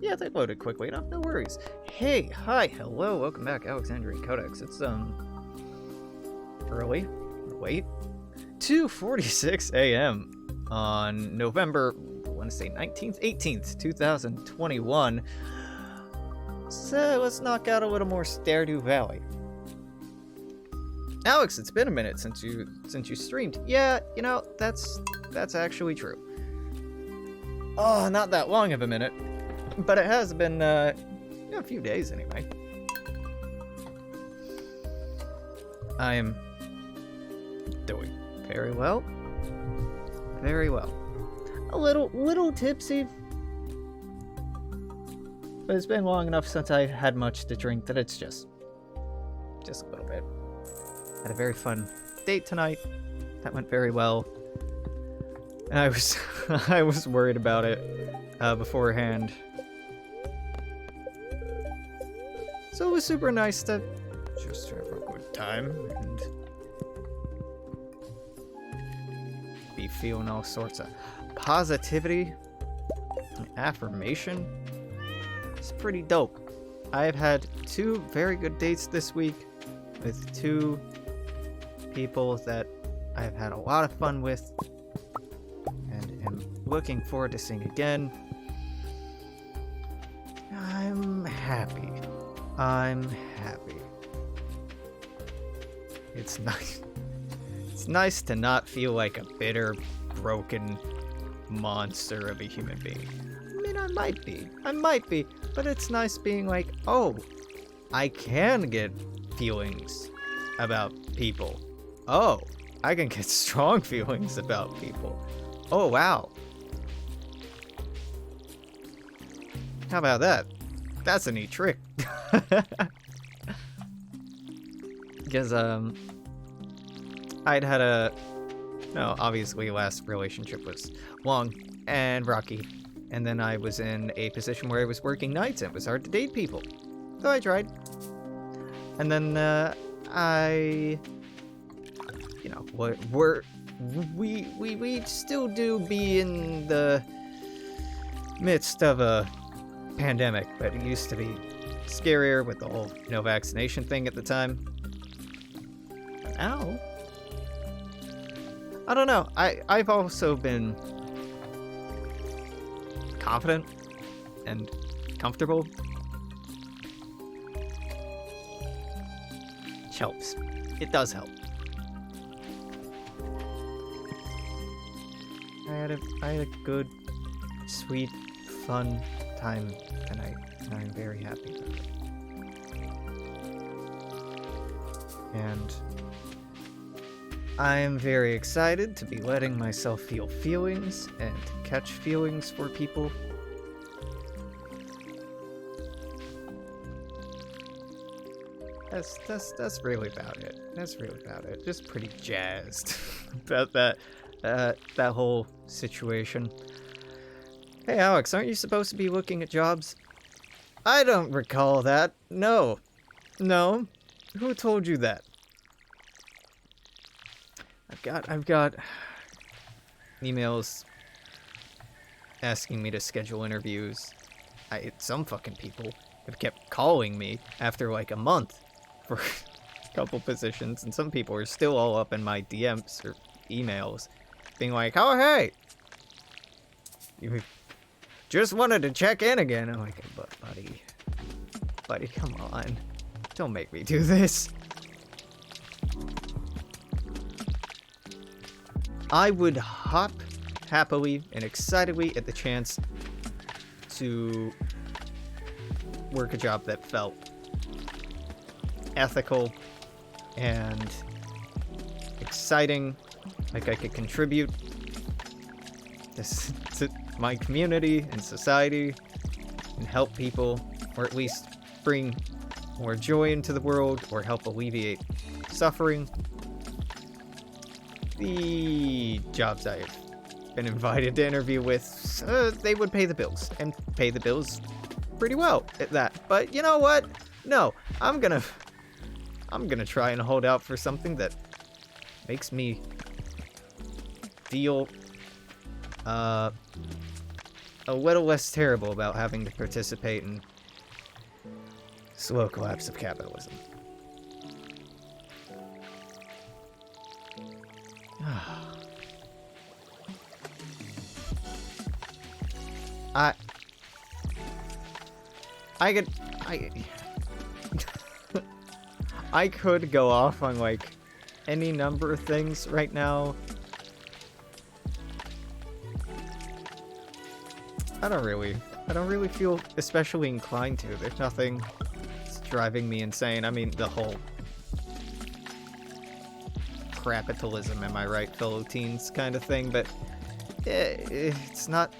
Yeah, they loaded quickly enough, no worries. Hey, hi, hello, welcome back, Alexandrian Codex. It's, early, late, 2:46 a.m. on November, Wednesday, 19th, 18th, 2021. So, let's knock out a little more Stardew Valley. Alex, it's been a minute since you streamed. Yeah, you know, that's actually true. Oh, not that long of a minute. But it has been, a few days anyway. I am doing very well. Very well. A little tipsy. But it's been long enough since I had much to drink that it's just a little bit. Had a very fun date tonight. That went very well. And I was, I was worried about it beforehand. So it was super nice to just have a good time and be feeling all sorts of positivity and affirmation. It's pretty dope. I've had 2 very good dates this week with 2 people that I've had a lot of fun with and am looking forward to seeing again. I'm happy. I'm happy. It's nice. It's nice to not feel like a bitter, broken monster of a human being. I mean, I might be, but it's nice being like, oh, I can get feelings about people. Oh, I can get strong feelings about people. Oh, wow. How about that? That's a neat trick. Because, I'd had obviously last relationship was long and rocky, and then I was in a position where I was working nights and it was hard to date people. So I tried. And then, we still do be in the midst of a pandemic, but it used to be scarier with the whole no vaccination thing at the time. Ow. I don't know. I've also been confident and comfortable. It helps. It does help. I had a good, sweet, fun time tonight, and I'm very happy about it. And I am very excited to be letting myself feel feelings and catch feelings for people. That's really about it. That's really about it. Just pretty jazzed about that whole situation. Hey Alex, aren't you supposed to be looking at jobs? I don't recall that. No. Who told you that? I've got emails asking me to schedule interviews. Some fucking people have kept calling me after like a month for a couple positions, and some people are still all up in my DMs or emails being like, oh hey, you just wanted to check in again. I'm like, but buddy, come on, don't make me do this. I would hop happily and excitedly at the chance to work a job that felt ethical and exciting, like I could contribute to my community and society and help people, or at least bring more joy into the world or help alleviate suffering. The jobs I've been invited to interview with, they would pay the bills, and pay the bills pretty well at that. But you know what? No, I'm gonna try and hold out for something that makes me feel a a little less terrible about having to participate in slow collapse of capitalism. I could go off on, like, any number of things right now. I don't really feel especially inclined to. There's nothing that's driving me insane. I mean, the whole capitalism, am I right, fellow teens kind of thing, but it's not...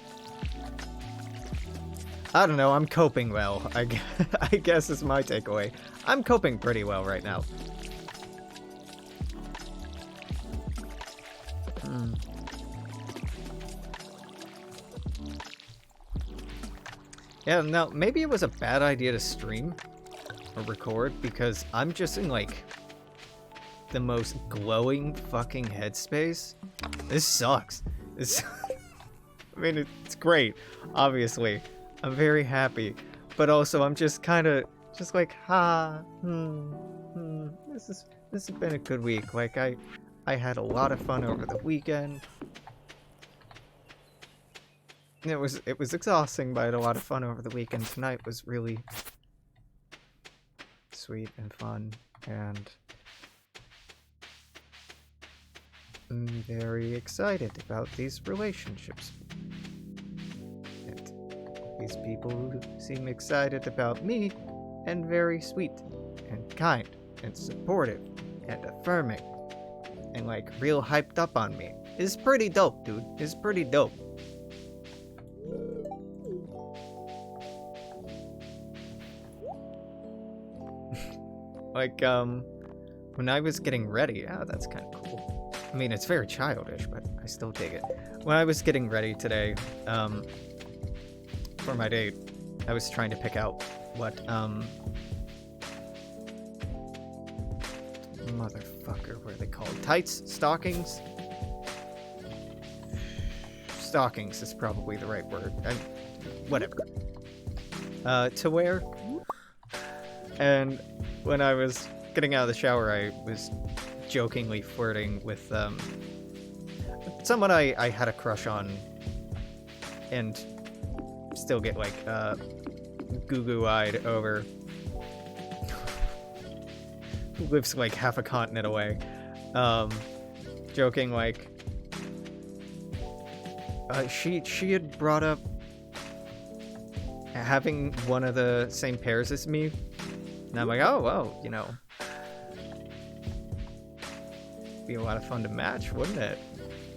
I don't know, I'm coping well, I guess is my takeaway. I'm coping pretty well right now. Yeah, now, maybe it was a bad idea to stream or record, because I'm just in, like, the most glowing fucking headspace. This sucks. I mean, it's great, obviously. I'm very happy, but also I'm just kind of just like, this has been a good week. Like, I had a lot of fun over the weekend. It was exhausting, but I had a lot of fun over the weekend. Tonight was really sweet and fun, and I'm very excited about these relationships. And these people who seem excited about me, and very sweet, and kind, and supportive, and affirming, and like real hyped up on me. It's pretty dope, dude. It's pretty dope. Like, when I was getting ready, that's kind of cool. I mean, it's very childish, but I still dig it. When I was getting ready today, for my date, I was trying to pick out what, motherfucker, what are they called? Tights? Stockings? Stockings is probably the right word. Whatever. To wear. And when I was getting out of the shower, I was jokingly flirting with someone I had a crush on, and still get like goo-goo-eyed over, who lives like half a continent away, joking like she had brought up having one of the same pairs as me. And I'm like, oh, well, you know, be a lot of fun to match, wouldn't it?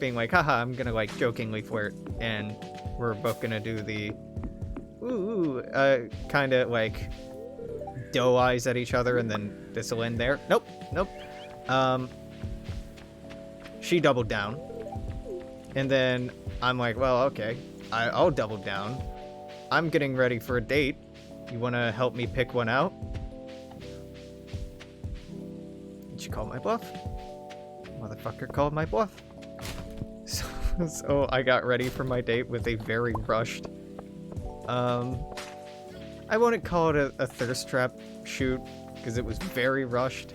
Being like, haha, I'm gonna like jokingly flirt, and we're both gonna do the kind of like doe eyes at each other, and then this'll end there. Nope. She doubled down, and then I'm like, well, okay, I'll double down. I'm getting ready for a date. You wanna help me pick one out? She called my bluff. Motherfucker called my bluff. So I got ready for my date with a very rushed, I wouldn't call it a thirst trap shoot, because it was very rushed,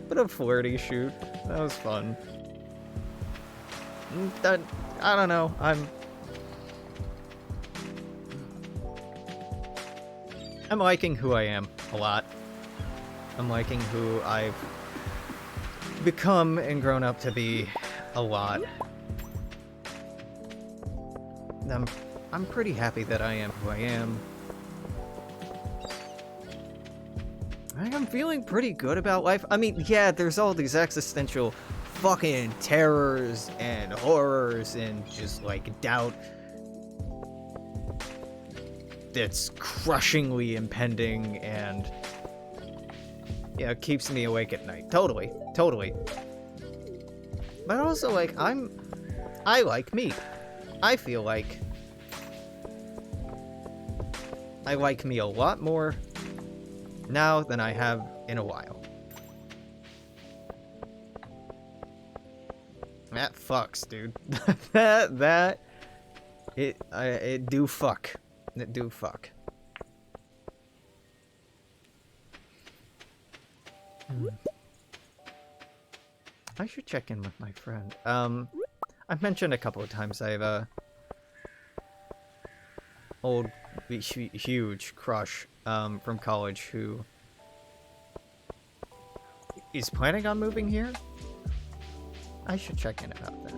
but a flirty shoot. That was fun. I don't know, I'm liking who I am a lot. I'm liking who I've become and grown up to be a lot. I'm pretty happy that I am who I am. I'm feeling pretty good about life. I mean, yeah, there's all these existential fucking terrors and horrors and just like doubt that's crushingly impending, and yeah, it keeps me awake at night. Totally. But also, like, I like me. I feel like I like me a lot more now than I have in a while. That fucks, dude. that It do fuck. It do fuck. I should check in with my friend. I've mentioned a couple of times I have a old huge crush from college who is planning on moving here. I should check in about that.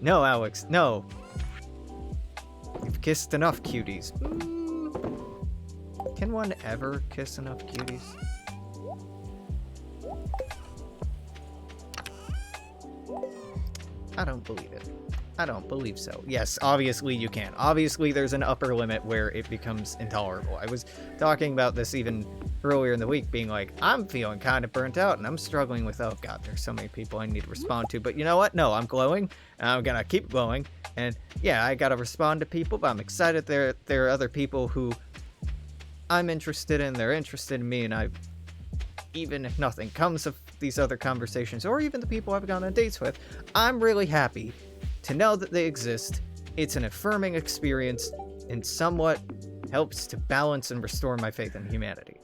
No, Alex, no. You've kissed enough cuties. Can one ever kiss enough cuties? I don't believe it. I don't believe so. Yes, obviously you can. Obviously there's an upper limit where it becomes intolerable. I was talking about this even earlier in the week, being like, I'm feeling kind of burnt out and I'm struggling with, oh god, there's so many people I need to respond to. But you know what? No, I'm glowing and I'm gonna keep glowing. And yeah, I gotta respond to people, but I'm excited there are other people who I'm interested in, they're interested in me, and even if nothing comes of these other conversations, or even the people I've gone on dates with, I'm really happy to know that they exist. It's an affirming experience and somewhat helps to balance and restore my faith in humanity.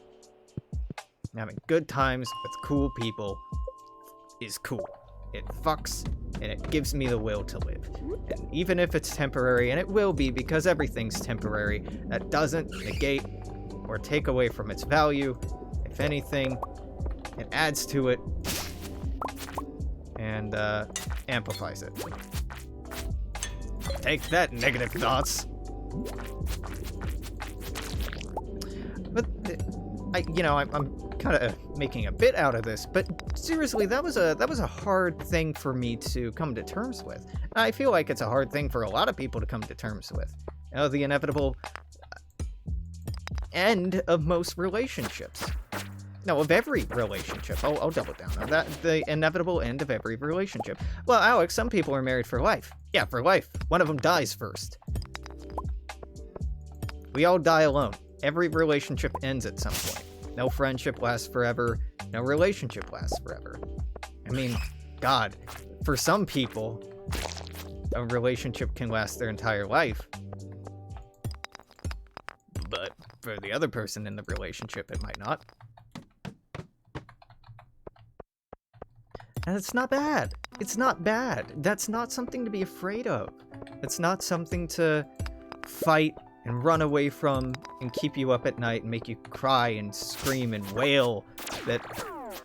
Having good times with cool people is cool. It fucks and it gives me the will to live. And even if it's temporary, and it will be because everything's temporary, that doesn't negate or take away from its value. If anything, it adds to it and amplifies it. Take that, negative thoughts. But I'm kind of making a bit out of this, but seriously, that was a hard thing for me to come to terms with. And I feel like it's a hard thing for a lot of people to come to terms with. You know, the inevitable end of most relationships. No, of every relationship. I'll double down on that. The inevitable end of every relationship. Well, Alex, some people are married for life. Yeah, for life. One of them dies first. We all die alone. Every relationship ends at some point. No friendship lasts forever. No relationship lasts forever. I mean, God, for some people, a relationship can last their entire life. But for the other person in the relationship, it might not. And it's not bad. It's not bad. That's not something to be afraid of. It's not something to fight and run away from and keep you up at night and make you cry and scream and wail that,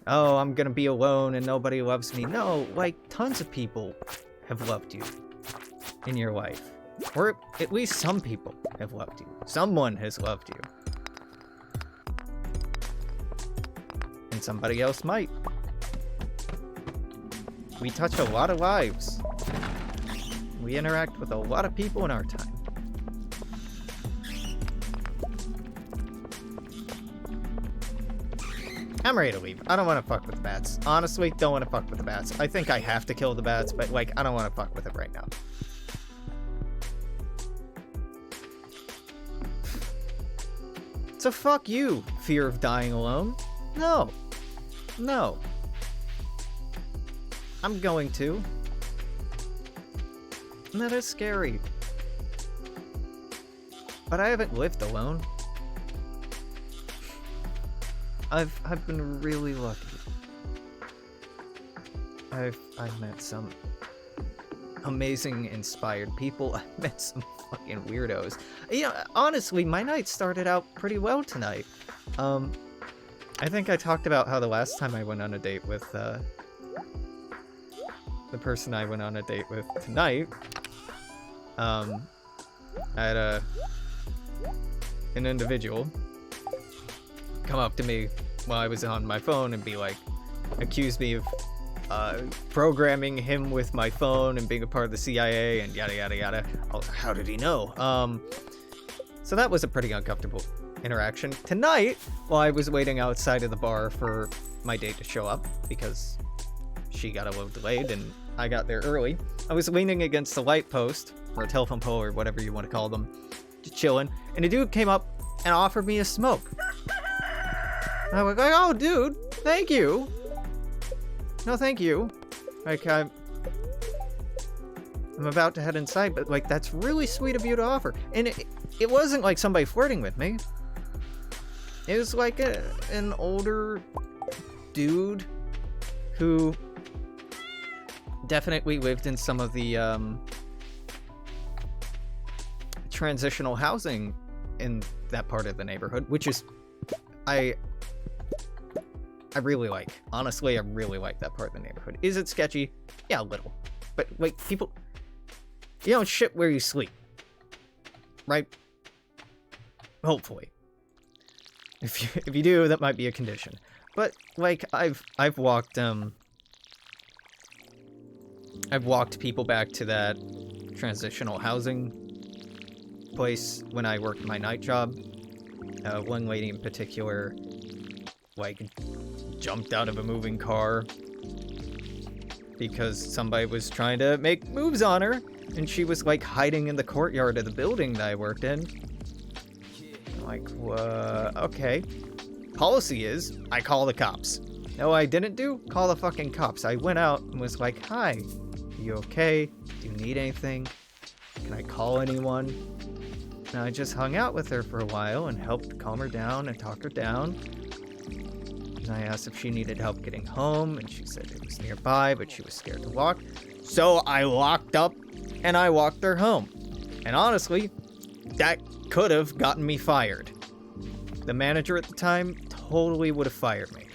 oh, I'm gonna be alone and nobody loves me. No, like, tons of people have loved you in your life. Or at least some people have loved you. Someone has loved you. And somebody else might. We touch a lot of lives. We interact with a lot of people in our time. I'm ready to leave. I don't want to fuck with the bats. Honestly, don't want to fuck with the bats. I think I have to kill the bats, but, like, I don't want to fuck with it right now. So fuck you, fear of dying alone. No. No. I'm going to. And that is scary. But I haven't lived alone. I've been really lucky. I've met some amazing, inspired people. I've met some fucking weirdos. You know, honestly, my night started out pretty well tonight. I think I talked about how the last time I went on a date with the person I went on a date with tonight, I had an individual come up to me while I was on my phone and be like, accuse me of programming him with my phone and being a part of the CIA and yada yada yada. How did he know? So that was a pretty uncomfortable interaction. Tonight, while I was waiting outside of the bar for my date to show up, because she got a little delayed and I got there early, I was leaning against the light post, or a telephone pole, or whatever you want to call them, just chilling, and a dude came up and offered me a smoke. And I was like, oh, dude, thank you. No, thank you. Like, I'm about to head inside, but like, that's really sweet of you to offer. And it wasn't like somebody flirting with me. It was like an older dude who definitely lived in some of the transitional housing in that part of the neighborhood, which is I really like. Honestly, I really like that part of the neighborhood. Is it sketchy? Yeah, a little. But like, people, you don't shit where you sleep, right? Hopefully. If you do, that might be a condition. But like, I've walked people back to that transitional housing place when I worked my night job. One lady in particular, like, jumped out of a moving car because somebody was trying to make moves on her, and she was like hiding in the courtyard of the building that I worked in. I'm like, okay. Policy is, I call the cops. No, I didn't call the fucking cops. I went out and was like, hi, are you okay? Do you need anything? Can I call anyone? And I just hung out with her for a while and helped calm her down and talk her down. And I asked if she needed help getting home, and she said it was nearby, but she was scared to walk. So I locked up and I walked her home. And honestly, that could have gotten me fired. The manager at the time totally would have fired me.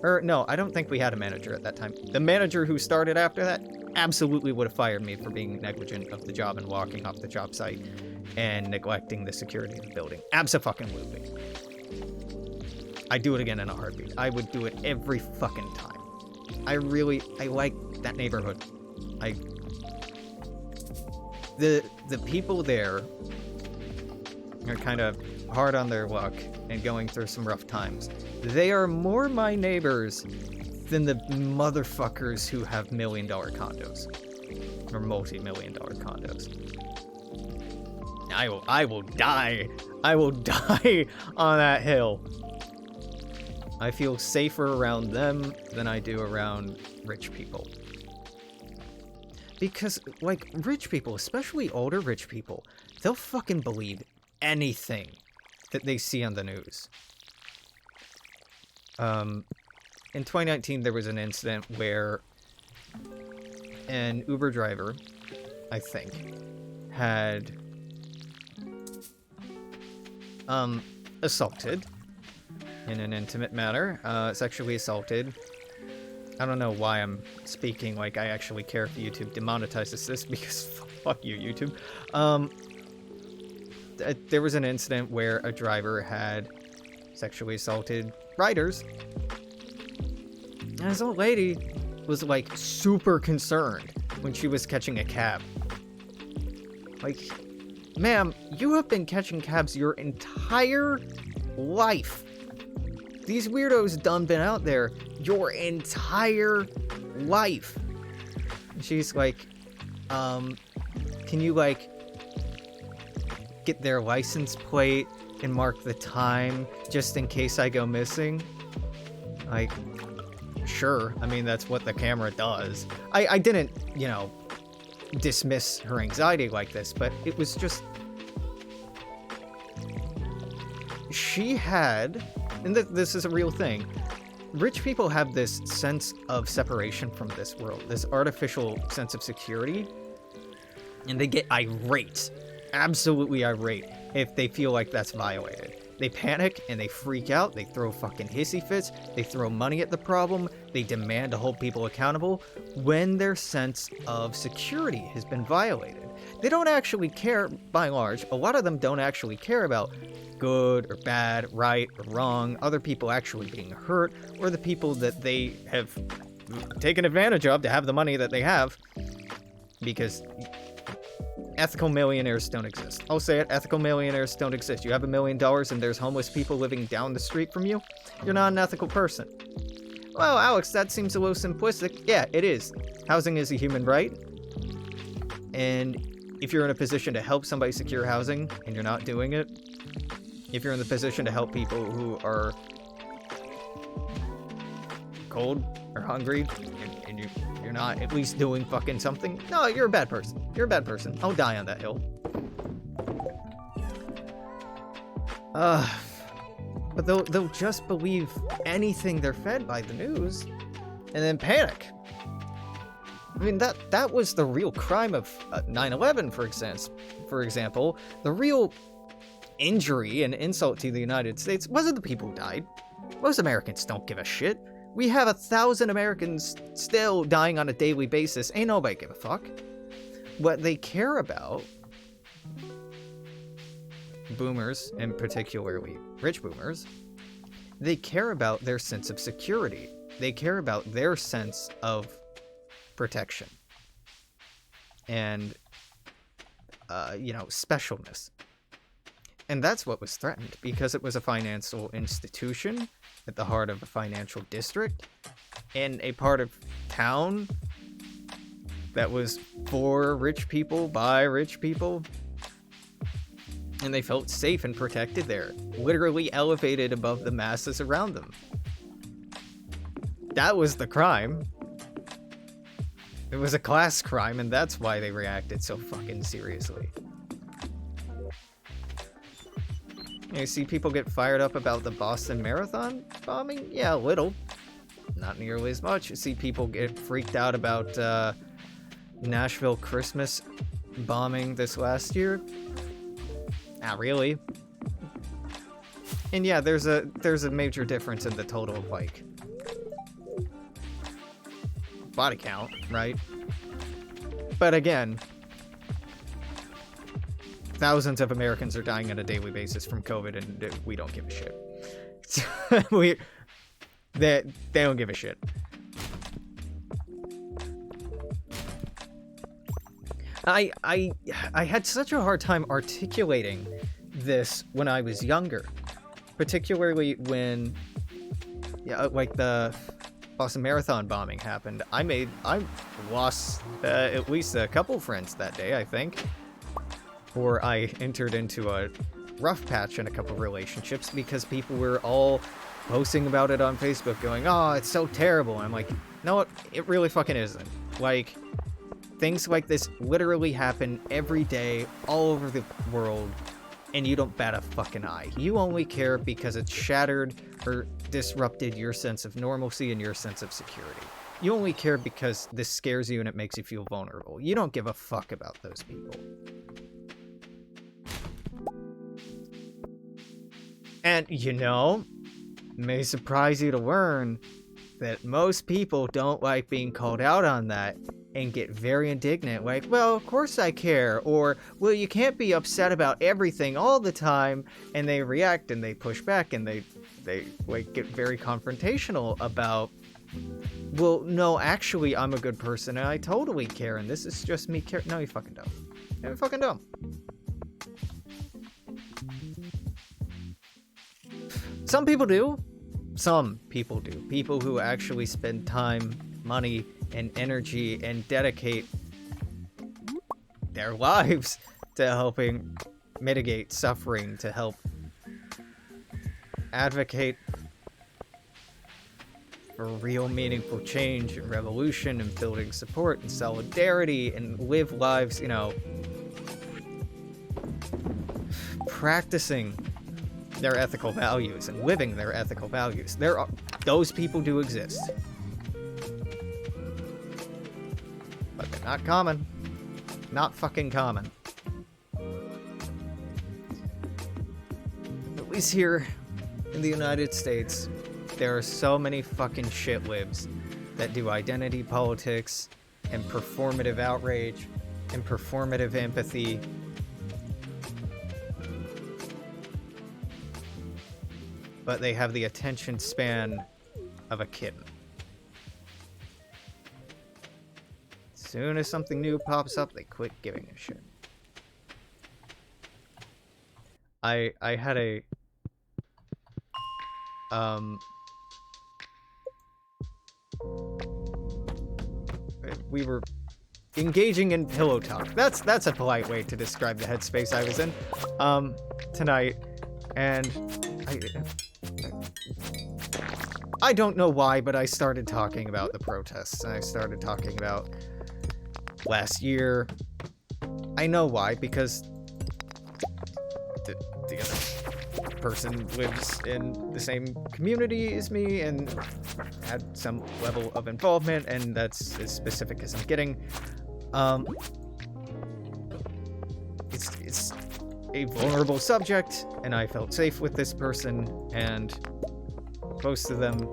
Or no, I don't think we had a manager at that time. The manager who started after that absolutely would have fired me for being negligent of the job and walking off the job site and neglecting the security of the building. Abso-fucking-lutely. I'd do it again in a heartbeat. I would do it every fucking time. I like that neighborhood. The people there are kind of hard on their luck and going through some rough times. They are more my neighbors than the motherfuckers who have $1 million condos or multi-million-dollar condos. I will die. I will die on that hill. I feel safer around them than I do around rich people. Because, like, rich people, especially older rich people, they'll fucking believe anything that they see on the news. In 2019, there was an incident where an Uber driver, I think, had assaulted in an intimate manner, sexually assaulted. I don't know why I'm speaking like I actually care if YouTube demonetizes this, because fuck you, YouTube. There was an incident where a driver had sexually assaulted riders, and this old lady was like super concerned when she was catching a cab. Like, ma'am, you have been catching cabs your entire life. These weirdos done been out there your entire life. And she's like, can you like get their license plate and mark the time just in case I go missing? Like, sure. I mean, that's what the camera does. I didn't, you know, dismiss her anxiety like this, but it was just, she had, and this is a real thing, rich people have this sense of separation from this world, this artificial sense of security, and they get irate, absolutely irate, if they feel like that's violated. They panic and they freak out, they throw fucking hissy fits, they throw money at the problem, they demand to hold people accountable when their sense of security has been violated. They don't actually care, by and large, a lot of them don't actually care about good or bad, right or wrong, other people actually being hurt, or the people that they have taken advantage of to have the money that they have, because ethical millionaires don't exist. I'll say it, ethical millionaires don't exist. You have $1 million and there's homeless people living down the street from you, you're not an ethical person. Well, Alex, that seems a little simplistic. Yeah, it is. Housing is a human right, and if you're in a position to help somebody secure housing and you're not doing it, if you're in the position to help people who are cold or hungry and you're you're not at least doing fucking something. No, you're a bad person. You're a bad person. I'll die on that hill. But they'll just believe anything they're fed by the news, and then panic. I mean, that was the real crime of 9/11, for example. The real injury and insult to the United States wasn't the people who died. Most Americans don't give a shit. We have 1,000 Americans still dying on a daily basis. Ain't nobody give a fuck. What they care about, boomers, and particularly rich boomers, they care about their sense of security. They care about their sense of protection and, specialness. And that's what was threatened, because it was a financial institution at the heart of a financial district in a part of town that was for rich people, by rich people. And they felt safe and protected there, literally elevated above the masses around them. That was the crime. It was a class crime, and that's why they reacted so fucking seriously. You see people get fired up about the Boston Marathon bombing? Yeah, a little. Not nearly as much. You see people get freaked out about Nashville Christmas bombing this last year? Not really. And yeah, there's a major difference in the total, like, body count, right? But again, thousands of Americans are dying on a daily basis from COVID, and we don't give a shit. They don't give a shit. I had such a hard time articulating this when I was younger, particularly when, like the Boston Marathon bombing happened. I lost at least a couple friends that day, I think, or I entered into a rough patch in a couple relationships because people were all posting about it on Facebook, going, "Oh, it's so terrible." And I'm like, no, it really fucking isn't. Like, things like this literally happen every day all over the world, and you don't bat a fucking eye. You only care because it's shattered or disrupted your sense of normalcy and your sense of security. You only care because this scares you and it makes you feel vulnerable. You don't give a fuck about those people. And, may surprise you to learn that most people don't like being called out on that and get very indignant, like, well, of course I care, or, well, you can't be upset about everything all the time, and they react and they push back and they like get very confrontational about, well, no, actually, I'm a good person and I totally care, and this is just me care. No, you fucking don't. You fucking don't. Some people do. Some people do. People who actually spend time, money, and energy and dedicate their lives to helping mitigate suffering, to help advocate for real meaningful change and revolution and building support and solidarity and live lives, practicing their ethical values and living their ethical values. Those people do exist. But they're not common. Not fucking common. At least here in the United States, there are so many fucking shitlibs that do identity politics and performative outrage and performative empathy. But they have the attention span of a kitten. As soon as something new pops up, they quit giving a shit. I had a we were engaging in pillow talk. That's a polite way to describe the headspace I was in tonight, and I don't know why, but I started talking about the protests, and I started talking about last year. I know why, because the other person lives in the same community as me and had some level of involvement, and that's as specific as I'm getting. It's a vulnerable subject, and I felt safe with this person and close to them,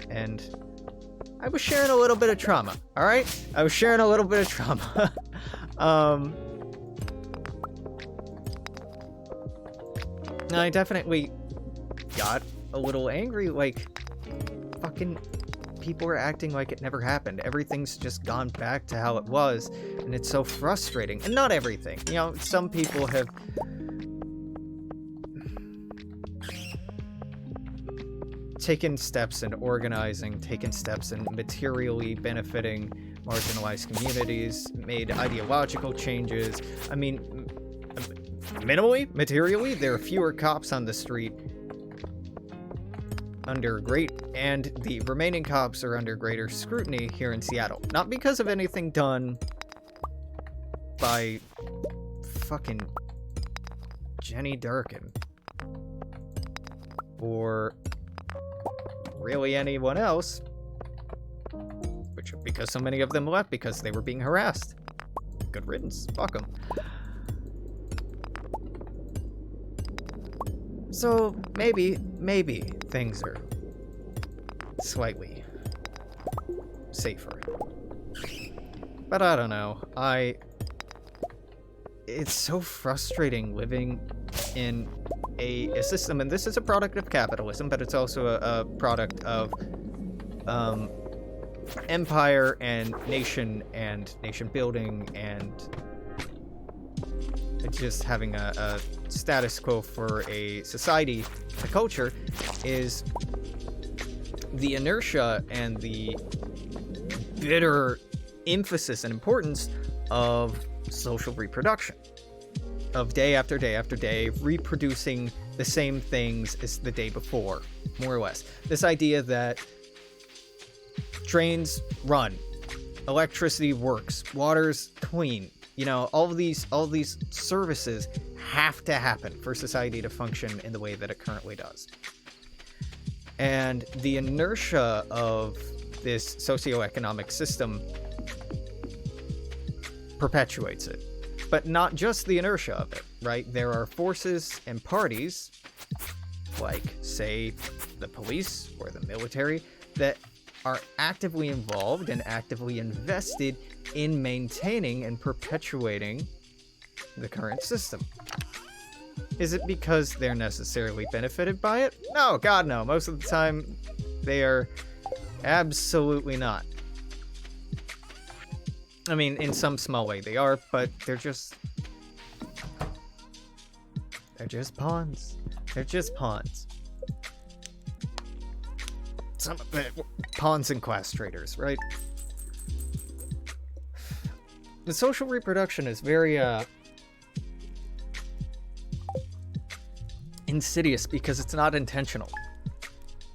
and I was sharing a little bit of trauma, alright? I was sharing a little bit of trauma. I definitely got a little angry, like, fucking people are acting like it never happened. Everything's just gone back to how it was, and it's so frustrating. And not everything. You know, some people have taken steps in organizing, taken steps in materially benefiting marginalized communities, made ideological changes. I mean, minimally, materially, there are fewer cops on the street and the remaining cops are under greater scrutiny here in Seattle. Not because of anything done by fucking Jenny Durkin or really anyone else, which because so many of them left because they were being harassed. Good riddance. Fuck them. So maybe things are slightly safer. But I don't know. It's so frustrating living in a system, and this is a product of capitalism, but it's also a product of empire and nation building and just having a status quo for a society, a culture, is the inertia and the bitter emphasis and importance of social reproduction, of day after day after day reproducing the same things as the day before, more or less. This idea that trains run, electricity works, water's clean, you know, all these services have to happen for society to function in the way that it currently does. And the inertia of this socioeconomic system perpetuates it. But not just the inertia of it, right? There are forces and parties, like, say, the police or the military, that are actively involved and actively invested in maintaining and perpetuating the current system. Is it because they're necessarily benefited by it? No, God no. Most of the time, they are absolutely not. I mean, in some small way they are, but they're just pawns. They're just pawns. Some pawns and class traders, right? The social reproduction is very insidious because it's not intentional.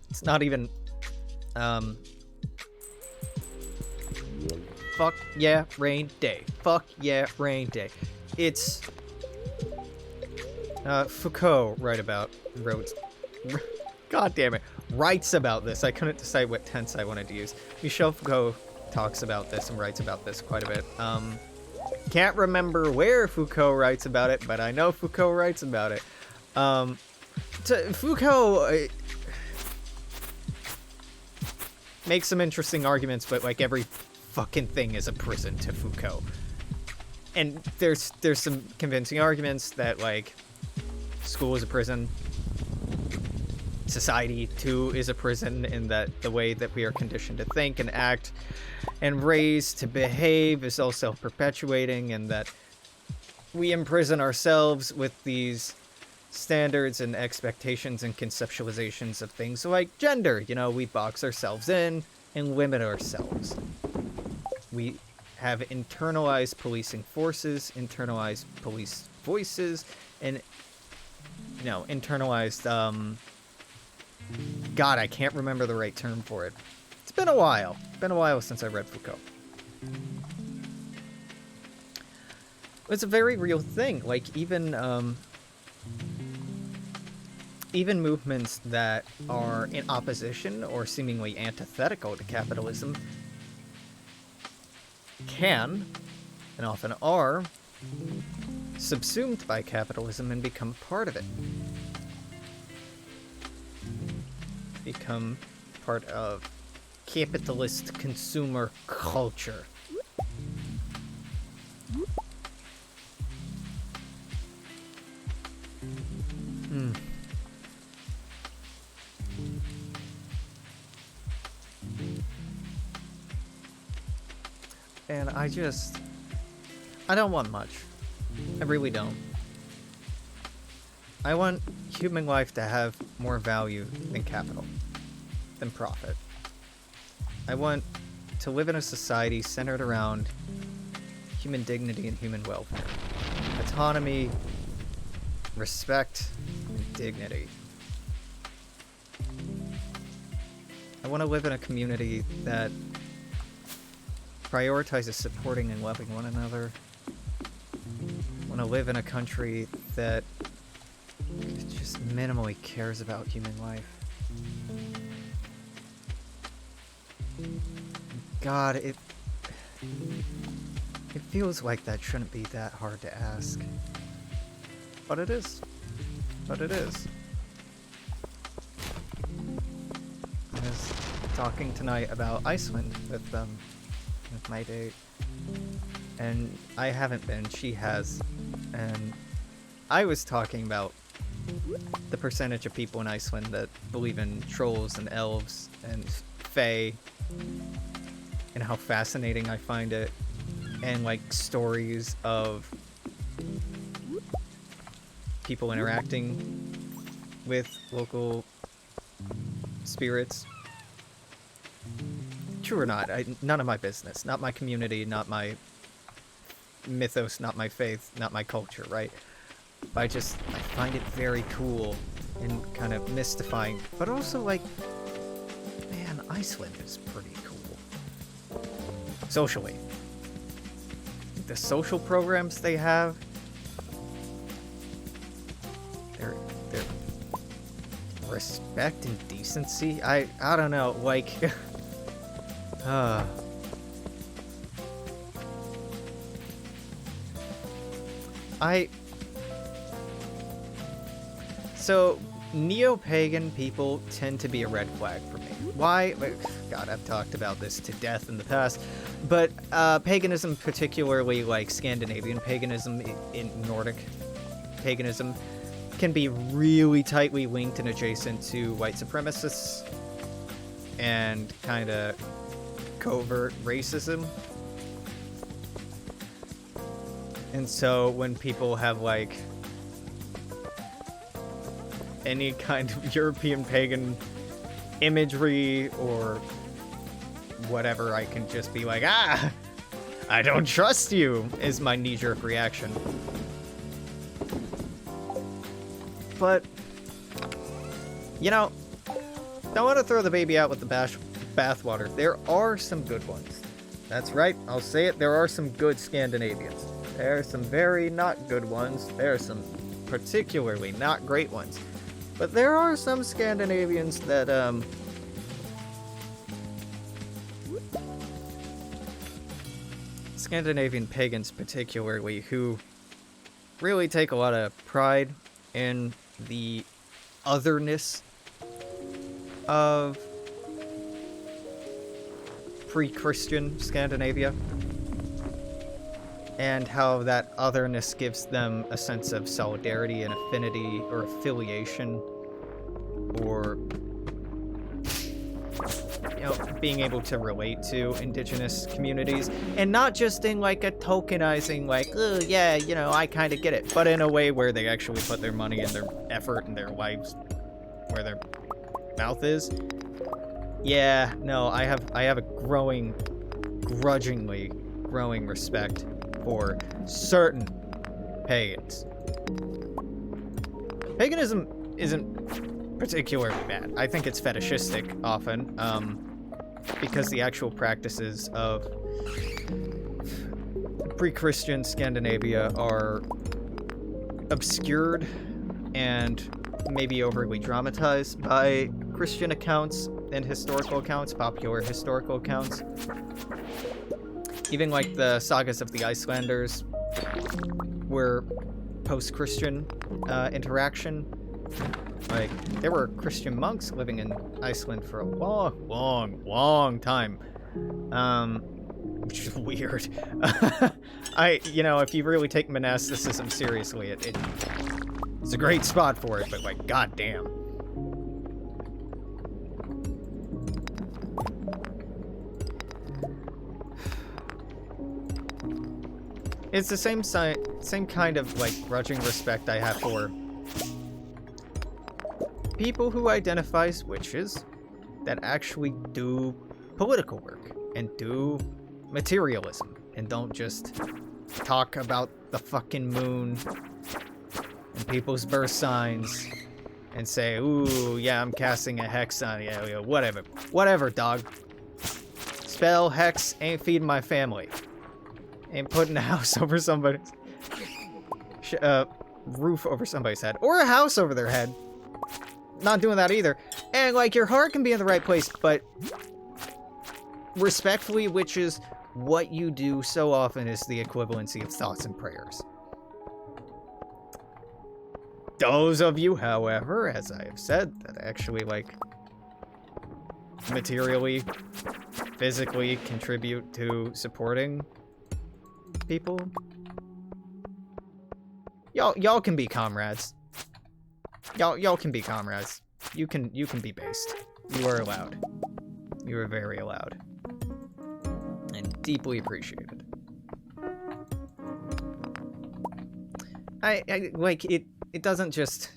It's not even fuck yeah, rain day. Fuck yeah, rain day. It's Foucault God damn it, writes about this. I couldn't decide what tense I wanted to use. Michel Foucault talks about this and writes about this quite a bit. Can't remember where Foucault writes about it, but I know Foucault writes about it. Foucault makes some interesting arguments, but like every fucking thing is a prison to Foucault. And there's some convincing arguments that like school is a prison. Society too is a prison in that the way that we are conditioned to think and act and raised to behave is also perpetuating, and that we imprison ourselves with these standards and expectations and conceptualizations of things like gender. You know, we box ourselves in and limit ourselves. We have internalized policing forces, internalized police voices, and, you know, internalized God, I can't remember the right term for it. It's been a while. Been a while since I read Foucault. It's a very real thing. Like, even movements that are in opposition or seemingly antithetical to capitalism can, and often are, subsumed by capitalism and become part of it. Become part of capitalist consumer culture. And I don't want much. I really don't. I want human life to have more value than capital, than profit. I want to live in a society centered around human dignity and human welfare. Autonomy, respect, and dignity. I want to live in a community that prioritizes supporting and loving one another. I want to live in a country that just minimally cares about human life. God, it feels like that shouldn't be that hard to ask. But it is. But it is. I was talking tonight about Iceland with my date. And I haven't been, she has. And I was talking about the percentage of people in Iceland that believe in trolls and elves and fae, and how fascinating I find it, and like stories of people interacting with local spirits. True or not, none of my business. Not my community, not my mythos, not my faith, not my culture, right? But I find it very cool and kind of mystifying, but also like, man, Iceland is pretty cool. Socially. The social programs they have, they're respect and decency. I don't know, like, So, neo-pagan people tend to be a red flag for me. Why? God, I've talked about this to death in the past. But paganism, particularly like Scandinavian paganism, in Nordic paganism, can be really tightly linked and adjacent to white supremacists and kind of covert racism. And so when people have like any kind of European pagan imagery or whatever, I can just be like, I don't trust you, is my knee-jerk reaction. But, you know, don't want to throw the baby out with the bathwater. There are some good ones. That's right, I'll say it, there are some good Scandinavians. There are some very not good ones. There are some particularly not great ones. But there are some Scandinavians that, Scandinavian pagans particularly, who really take a lot of pride in the otherness of pre-Christian Scandinavia, and how that otherness gives them a sense of solidarity and affinity or affiliation, or, you know, being able to relate to indigenous communities, and not just in like a tokenizing, like, oh yeah, you know, I kind of get it, but in a way where they actually put their money and their effort and their lives where their mouth is. Yeah, no, I have a grudgingly growing respect for certain pagans. Paganism isn't particularly bad. I think it's fetishistic often, because the actual practices of pre-Christian Scandinavia are obscured and maybe overly dramatized by Christian accounts and historical accounts, popular historical accounts. Even like the sagas of the Icelanders were post-Christian interaction. Like, there were Christian monks living in Iceland for a long time. Which is weird. If you really take monasticism seriously, it's a great spot for it, but like, goddamn. It's the same kind of like grudging respect I have for people who identify as witches that actually do political work and do materialism and don't just talk about the fucking moon and people's birth signs and say, ooh, yeah, I'm casting a hex on you, whatever, dog. Spell, hex, ain't feeding my family. Ain't putting a house over somebody's roof over somebody's head, or a house over their head. Not doing that either. And like, your heart can be in the right place, but respectfully, witches, what you do so often is the equivalency of thoughts and prayers. Those of you, however, as I have said, that actually like materially, physically contribute to supporting people, y'all can be comrades. Y'all can be comrades. You can be based. You are allowed. You are very allowed. And deeply appreciated. I like it doesn't just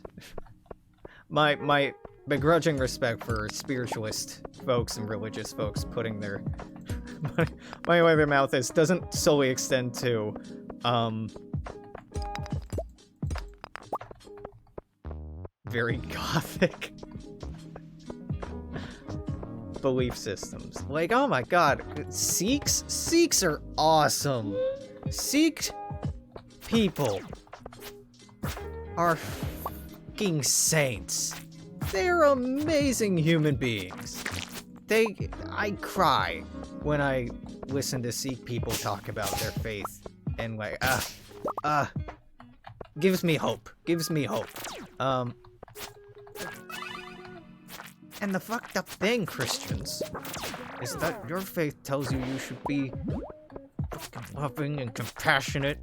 my begrudging respect for spiritualist folks and religious folks putting their money where their mouth is doesn't solely extend to very gothic belief systems. Like, oh my god, Sikhs are awesome. Sikh people are fucking saints. They're amazing human beings. I cry when I listen to Sikh people talk about their faith, and like, gives me hope. And the fucked up thing, Christians, is that your faith tells you should be fucking loving and compassionate.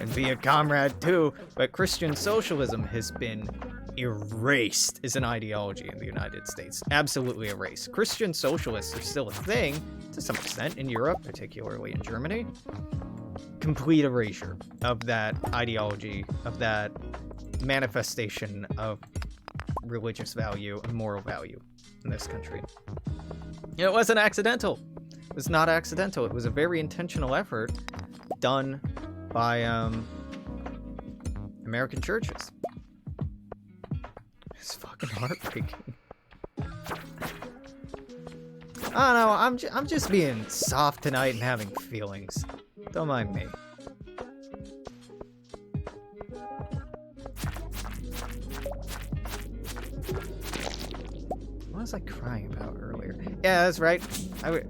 And be a comrade too, but Christian socialism has been erased as an ideology in the United States. Absolutely erased. Christian socialists are still a thing, to some extent, in Europe, particularly in Germany. Complete erasure of that ideology, of that manifestation of religious value and moral value in this country. It wasn't accidental. It was not accidental. It was a very intentional effort done by American churches. It's fucking heartbreaking. I don't know, I'm just being soft tonight and having feelings. Don't mind me. What was I crying about earlier? Yeah, that's right. I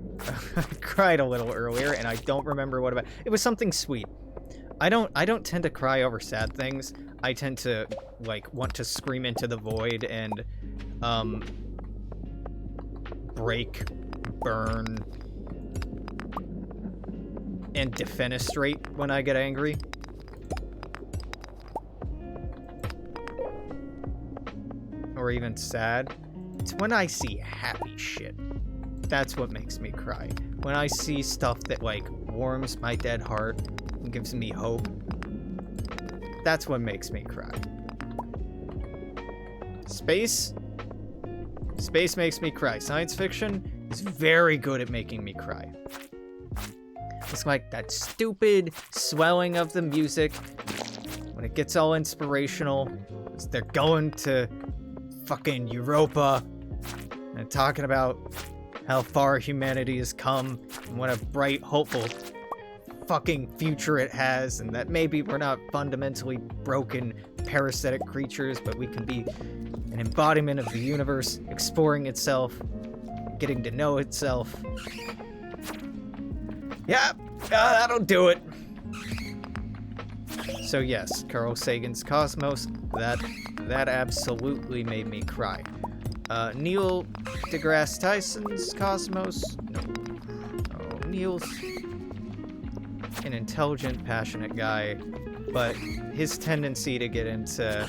cried a little earlier, and I don't remember what about. It was something sweet. I don't tend to cry over sad things. I tend to like want to scream into the void and break, burn, and defenestrate when I get angry. Or even sad. It's when I see happy shit. That's what makes me cry. When I see stuff that like warms my dead heart and gives me hope. That's what makes me cry. Space makes me cry. Science fiction is very good at making me cry. It's like that stupid swelling of the music when it gets all inspirational, they're going to fucking Europa and talking about how far humanity has come and what a bright, hopeful fucking future it has, and that maybe we're not fundamentally broken, parasitic creatures, but we can be an embodiment of the universe, exploring itself, getting to know itself. Yeah, that'll do it. So yes, Carl Sagan's Cosmos, that absolutely made me cry. Neil deGrasse Tyson's Cosmos, no. Oh, Neil's an intelligent, passionate guy, but his tendency to get into,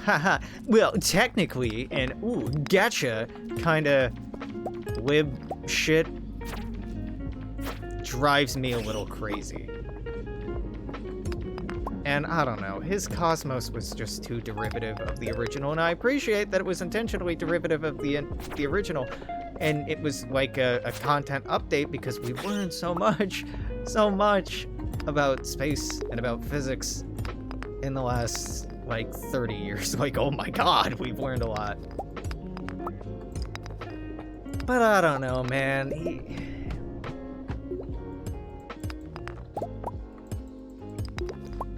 haha, well, technically, and ooh, gotcha, kinda lib shit drives me a little crazy. And I don't know, his Cosmos was just too derivative of the original, and I appreciate that it was intentionally derivative of the original, and it was like a content update because we learned so much about space and about physics in the last, like, 30 years. Like, oh my god, we've learned a lot. But I don't know, man.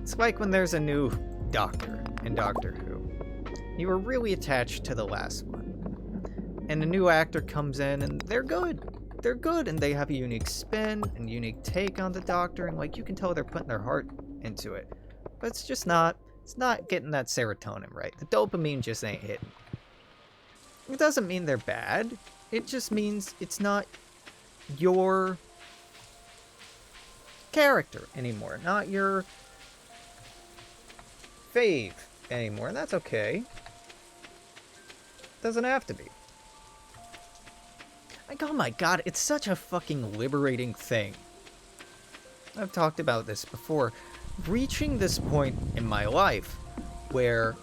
It's like when there's a new Doctor in Doctor Who. You were really attached to the last one. And a new actor comes in and they're good. They're good and they have a unique spin and unique take on the Doctor, and like you can tell they're putting their heart into it. But it's not getting that serotonin right. The dopamine just ain't hitting. It doesn't mean they're bad. It just means it's not your character anymore, not your fave anymore, and that's okay. Doesn't have to be. Like, oh my god, it's such a fucking liberating thing. I've talked about this before. Reaching this point in my life where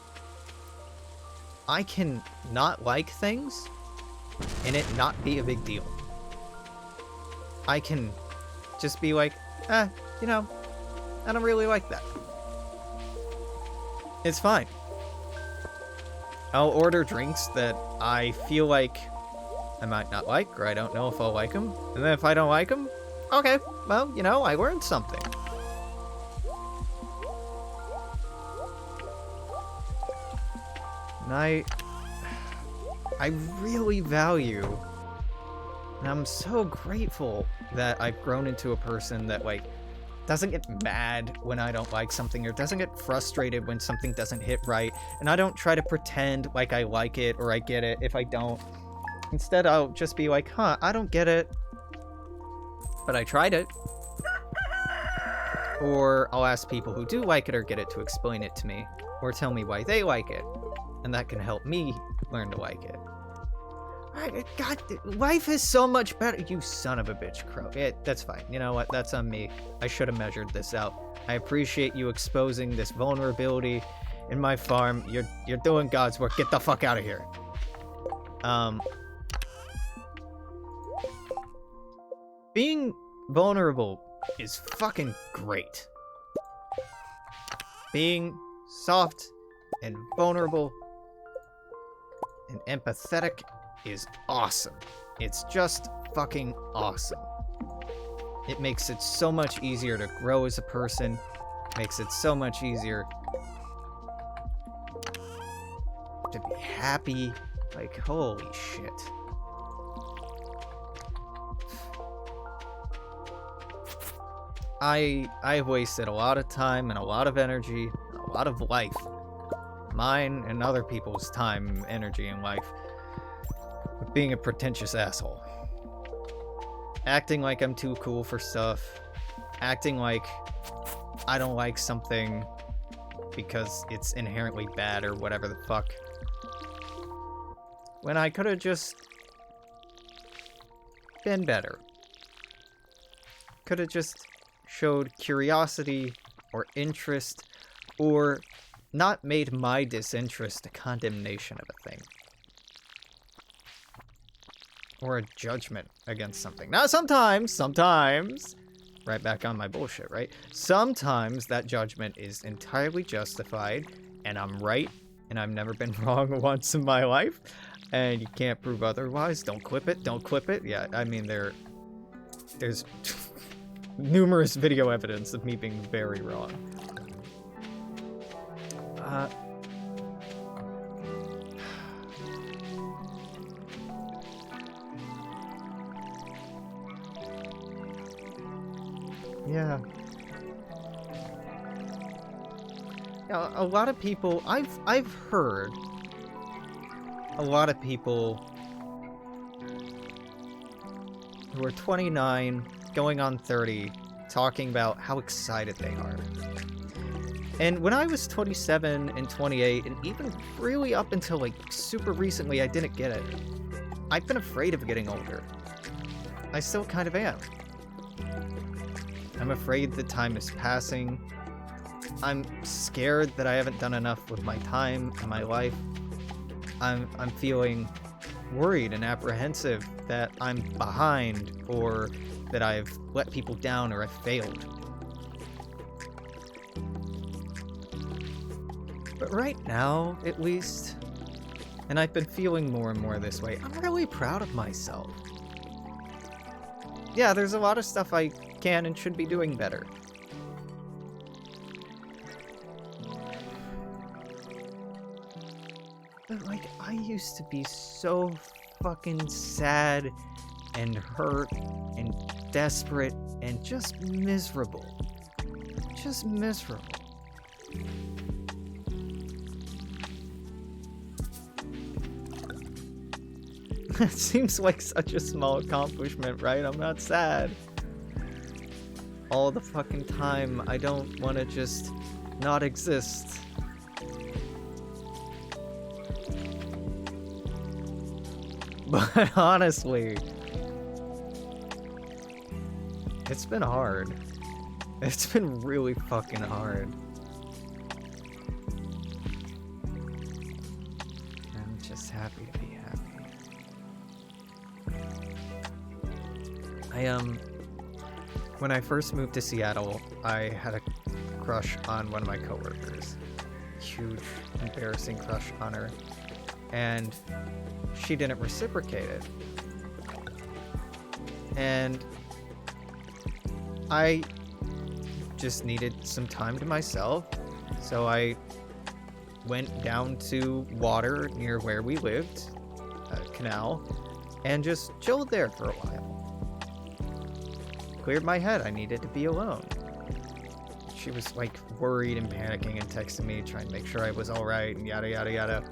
I can not like things and it not be a big deal. I can just be like, you know, I don't really like that. It's fine. I'll order drinks that I feel like I might not like, or I don't know if I'll like them. And then if I don't like them, okay, well, you know, I learned something. And I really value, and I'm so grateful that I've grown into a person that, like, doesn't get mad when I don't like something, or doesn't get frustrated when something doesn't hit right, and I don't try to pretend like I like it or I get it if I don't. Instead, I'll just be like, I don't get it, but I tried it. Or I'll ask people who do like it or get it to explain it to me, or tell me why they like it, and that can help me learn to like it. God, life is so much better. You son of a bitch, Crow. That's fine. You know what? That's on me. I should have measured this out. I appreciate you exposing this vulnerability in my farm. You're doing God's work. Get the fuck out of here. Being vulnerable is fucking great. Being soft and vulnerable and empathetic is awesome. It's just fucking awesome. It makes it so much easier to grow as a person. Makes it so much easier to be happy. Like, holy shit. I've wasted a lot of time and a lot of energy, and a lot of life. Mine and other people's time, energy, and life. With being a pretentious asshole. Acting like I'm too cool for stuff. Acting like I don't like something because it's inherently bad or whatever the fuck. When I could have just been better. Could have just showed curiosity or interest, or not made my disinterest a condemnation of a thing. Or a judgment against something. Now, sometimes, right back on my bullshit, right? Sometimes that judgment is entirely justified, and I'm right, and I've never been wrong once in my life, and you can't prove otherwise. Don't clip it, don't clip it. Yeah, I mean, there's numerous video evidence of me being very wrong. Yeah. Yeah, a lot of people, I've heard a lot of people who are 29, going on 30, talking about how excited they are. And when I was 27 and 28, and even really up until like super recently, I didn't get it. I've been afraid of getting older. I still kind of am. I'm afraid that time is passing. I'm scared that I haven't done enough with my time and my life. I'm feeling worried and apprehensive that I'm behind, or that I've let people down, or I've failed. But right now, at least, and I've been feeling more and more this way, I'm really proud of myself. Yeah, there's a lot of stuff I can and should be doing better. But like, I used to be so fucking sad and hurt and desperate and just miserable. Just miserable. That seems like such a small accomplishment, right? I'm not sad all the fucking time. I don't want to just not exist. But honestly, it's been hard. It's been really fucking hard. I'm just happy to be happy. When I first moved to Seattle, I had a crush on one of my coworkers. Huge, embarrassing crush on her. And she didn't reciprocate it. And I just needed some time to myself, so I went down to water near where we lived, a canal, and just chilled there for a while. Cleared my head. I needed to be alone. She was like worried and panicking and texting me, trying to make sure I was alright, and yada yada yada.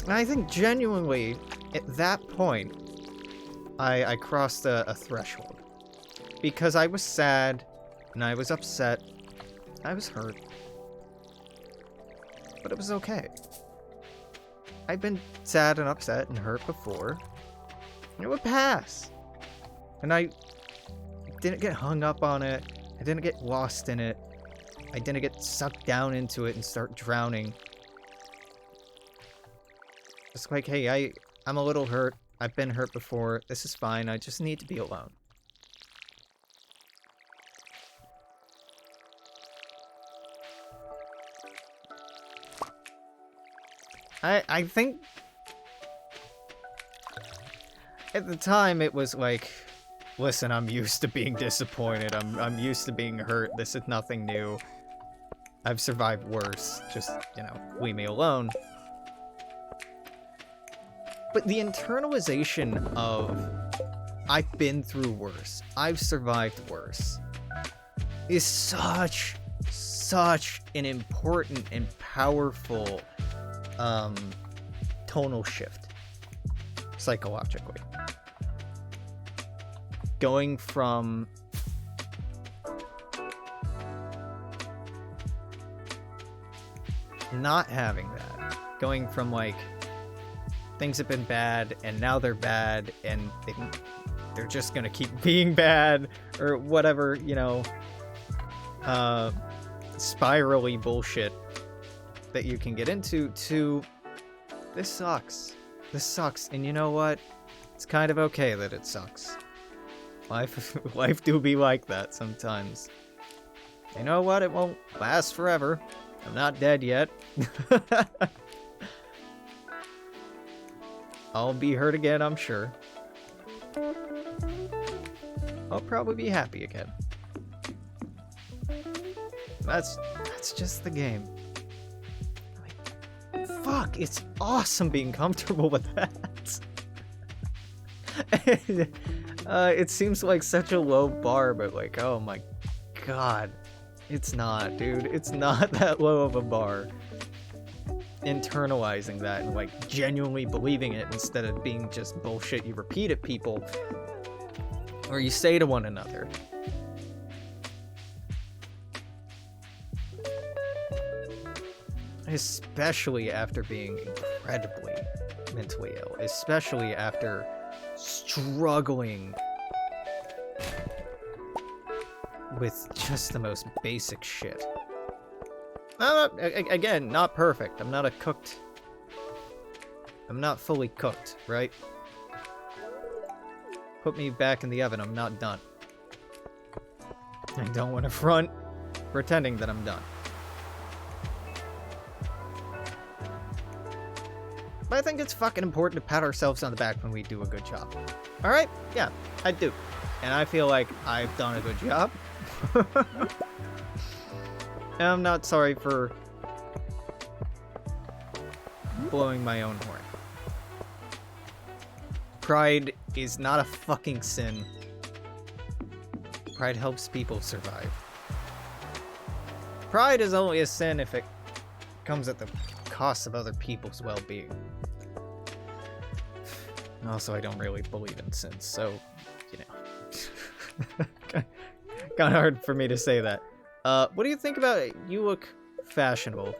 And I think genuinely, at that point, I crossed a threshold. Because I was sad, and I was upset, I was hurt. But it was okay. I've been sad and upset and hurt before. It would pass. And I didn't get hung up on it. I didn't get lost in it. I didn't get sucked down into it and start drowning. It's like, hey, I'm a little hurt. I've been hurt before. This is fine. I just need to be alone. I think at the time it was like, listen, I'm used to being disappointed. I'm used to being hurt. This is nothing new. I've survived worse. Just, leave me alone. But the internalization of I've been through worse, I've survived worse, is such an important and powerful tonal shift psychologically. Going from not having that, going from like things have been bad and now they're bad and they're just gonna keep being bad, or whatever, spirally bullshit that you can get into, to this sucks. This sucks, and you know what? It's kind of okay that it sucks. Life do be like that sometimes. You know what? It won't last forever. I'm not dead yet. I'll be hurt again, I'm sure. I'll probably be happy again. That's just the game. Like, fuck, it's awesome being comfortable with that. It seems like such a low bar, but like, oh my god. It's not, dude. It's not that low of a bar. Internalizing that and like genuinely believing it instead of being just bullshit you repeat at people or you say to one another. Especially after being incredibly mentally ill. Especially after struggling with just the most basic shit. Again, not perfect. I'm not fully cooked, right? Put me back in the oven. I'm not done. I don't want to front pretending that I'm done. But I think it's fucking important to pat ourselves on the back when we do a good job. Alright? Yeah, I do. And I feel like I've done a good job. And I'm not sorry for blowing my own horn. Pride is not a fucking sin. Pride helps people survive. Pride is only a sin if it comes at the cost of other people's well-being. Also, I don't really believe in sins, so, you know. Kind of hard for me to say that. What do you think about it? You look fashionable,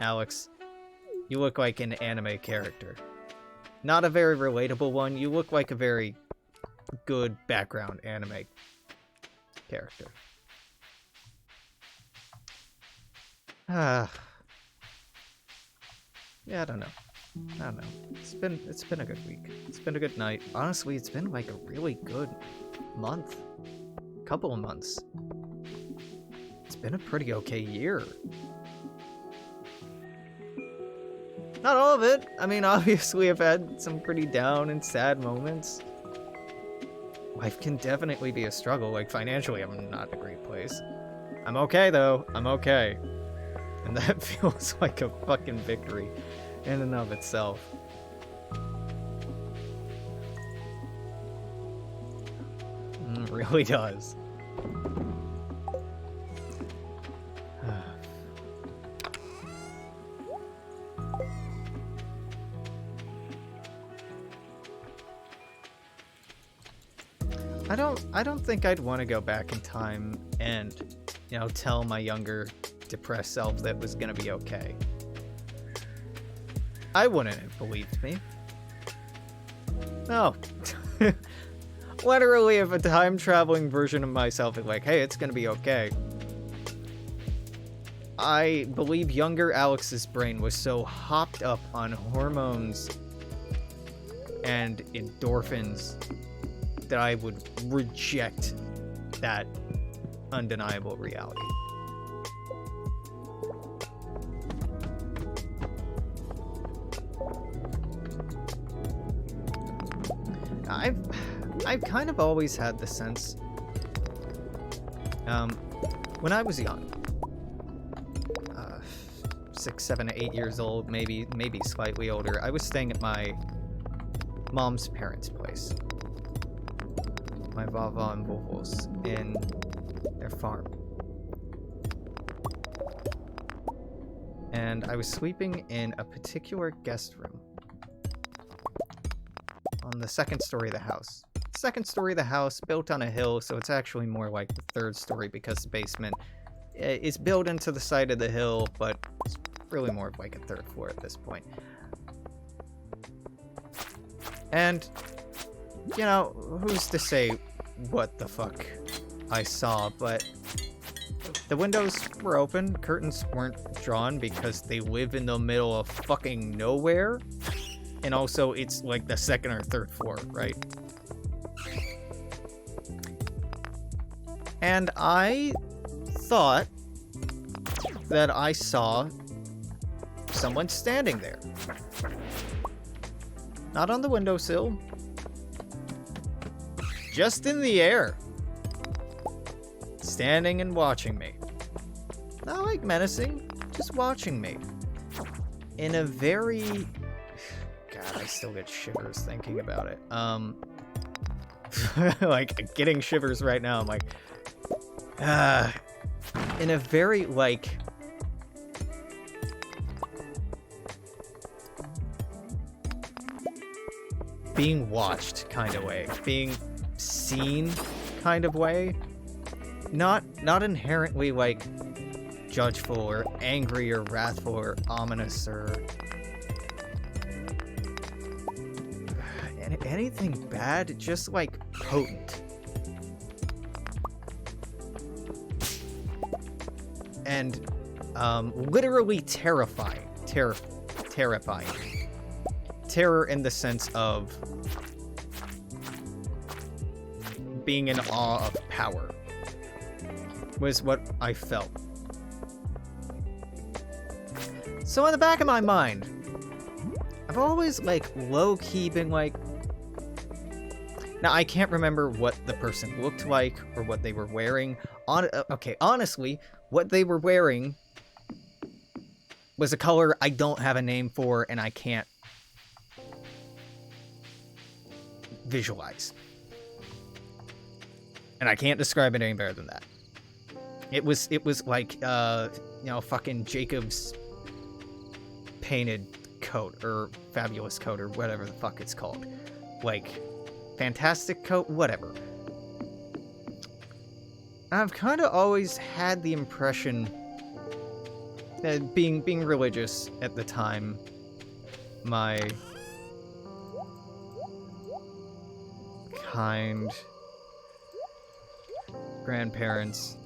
Alex. You look like an anime character. Not a very relatable one. You look like a very good background anime character. Yeah, I don't know. It's been a good week. It's been a good night. Honestly, it's been like a really good month. Couple of months. It's been a pretty okay year. Not all of it. I mean, obviously I've had some pretty down and sad moments. Life can definitely be a struggle. Like, financially, I'm not in a great place. I'm okay, though. I'm okay. And that feels like a fucking victory in and of itself. It really does. I don't think I'd want to go back in time and, you know, tell my younger, depressed self that it was gonna be okay. I wouldn't have believed me. No. Literally, if a time-traveling version of myself is like, hey, it's gonna be okay. I believe younger Alex's brain was so hopped up on hormones and endorphins that I would reject that undeniable reality. I've kind of always had the sense, when I was young, 6, 7, 8 years old, maybe slightly older, I was staying at my mom's parents' place. My Vava and Vovos in their farm. And I was sleeping in a particular guest room on the second story of the house. Second story of the house, built on a hill, so it's actually more like the third story because the basement is built into the side of the hill, but it's really more of like a third floor at this point. And, you know, who's to say what the fuck I saw, but the windows were open, curtains weren't drawn because they live in the middle of fucking nowhere and also it's like the second or third floor, right? And I thought that I saw someone standing there. Not on the windowsill. Just in the air. Standing and watching me. Not like menacing, just watching me. In a very... God, I still get shivers thinking about it. Like, getting shivers right now. I'm like... in a very, like... being watched kind of way. Being seen kind of way. Not inherently, like, judgeful or angry or wrathful or ominous or... anything bad, just, like, potent. And, literally terrifying. Terrifying. Terror in the sense of being in awe of power was what I felt. So in the back of my mind, I've always, like, low-key been like... Now, I can't remember what the person looked like or what they were wearing. Okay, honestly, what they were wearing was a color I don't have a name for and I can't visualize. And I can't describe it any better than that. It was like, you know, fucking Jacob's painted coat, or fabulous coat, or whatever the fuck it's called. Like, fantastic coat, whatever. I've kind of always had the impression that being religious at the time, my kind grandparents,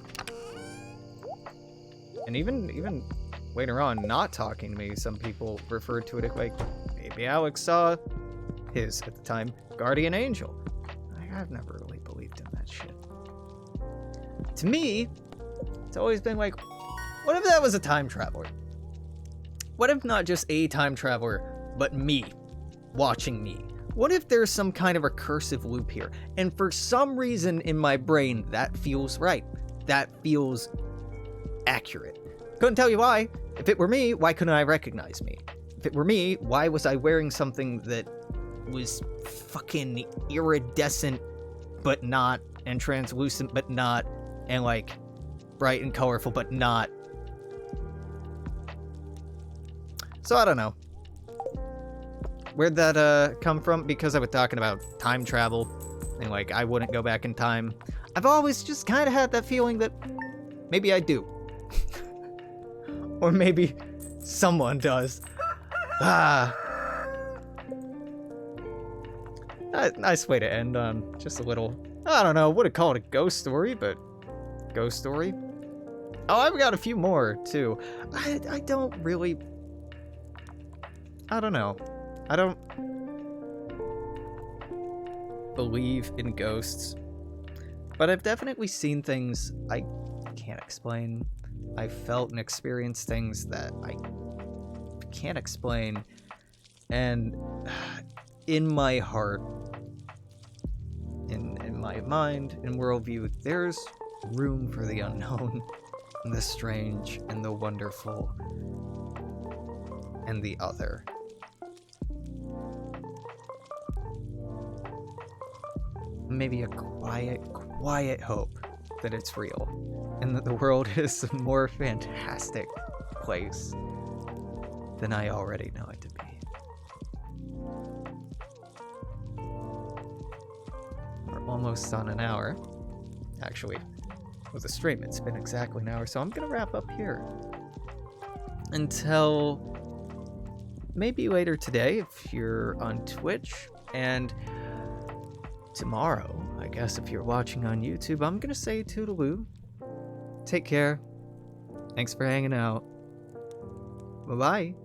and even later on, not talking to me, some people referred to it as, like, maybe Alex saw his, at the time, guardian angel. I've never really believed in that shit. To me, it's always been like, what if that was a time traveler? What if not just a time traveler, but me, watching me? What if there's some kind of recursive loop here? And for some reason in my brain, that feels right. That feels accurate. Couldn't tell you why. If it were me, why couldn't I recognize me? If it were me, why was I wearing something that was fucking iridescent but not, and translucent but not, and like bright and colorful but not? So I don't know. Where'd that come from? Because I was talking about time travel and like I wouldn't go back in time. I've always just kind of had that feeling that maybe I do. Or maybe someone does. Nice way to end on just a little, I don't know, would have called it a ghost story, but ghost story. Oh, I've got a few more too. I don't really, I don't know. I don't believe in ghosts, but I've definitely seen things I can't explain. I felt and experienced things that I can't explain, and in my heart, in my mind, in worldview, there's room for the unknown, and the strange, and the wonderful, and the other. Maybe a quiet hope that it's real, and that the world is a more fantastic place than I already know it to be. We're almost on an hour. Actually, with the stream, it's been exactly an hour, so I'm gonna wrap up here. Until maybe later today, if you're on Twitch, and tomorrow, I guess if you're watching on YouTube, I'm gonna say toodaloo. Take care. Thanks for hanging out. Bye-bye.